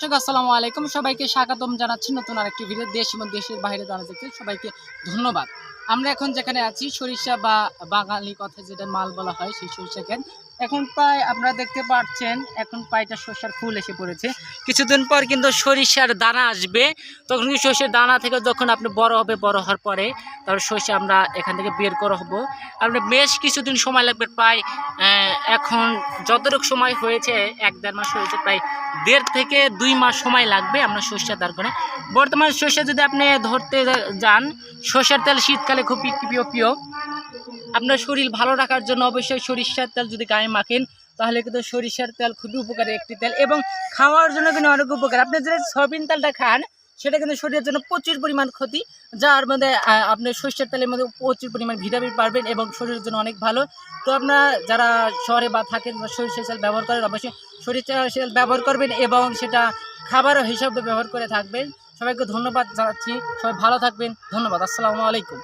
দর্শক আসসালামু আলাইকুম, সবাইকে স্বাগতম জানাচ্ছি নতুন আরেকটি ভিডিও। দেশ এবং দেশের বাইরে যারা দেখতে সবাইকে ধন্যবাদ। আমরা এখন যেখানে আছি সরিষা বা বাঙালি কথায় যেটা মাল বলা হয় সেই সরিষা ক্ষেত। এখন প্রায় আপনারা দেখতে পাচ্ছেন এখন প্রায়টা সরিষার ফুল এসে পড়েছে। কিছুদিন পর কিন্তু সরিষার দানা আসবে, তখন কি সরিষার দানা থেকে যখন আপনি বড় হবে, বড় হওয়ার পরে তারপর সরিষা আমরা এখান থেকে বের করা হবো। আপনি বেশ কিছুদিন সময় লাগবে, প্রায় এখন যতটুকু সময় হয়েছে 1-1.5 মাস হয়েছে, প্রায় 1.5 থেকে 2 মাস সময় লাগবে আমরা সরিষা দাঁড় করে। বর্তমান সরিষা যদি আপনি ধরতে যান, সরিষার তেল শীতকালে খুব প্রিয়। আপনার শরীর ভালো রাখার জন্য অবশ্যই সরিষার তেল যদি গায়ে মাখেন তাহলে কিন্তু সরিষার তেল খুবই উপকারী একটি তেল, এবং খাওয়ার জন্য কিন্তু অনেক উপকার। আপনি যে সয়াবিন তেলটা খান সেটা কিন্তু শরীরের জন্য প্রচুর পরিমাণ ক্ষতি, যার মধ্যে আপনি সরিষার তেলের মধ্যে প্রচুর পরিমাণ ভিটামিন পাবেন এবং শরীরের জন্য অনেক ভালো। তো আপনারা যারা শহরে বা থাকেন সরিষার তেল ব্যবহার করেন, অবশ্যই সরিষার তেল ব্যবহার করবেন এবং সেটা খাবার হিসাবে ব্যবহার করে থাকবেন। সবাইকে ধন্যবাদ জানাচ্ছি, সবাই ভালো থাকবেন, ধন্যবাদ, আসসালামু আলাইকুম।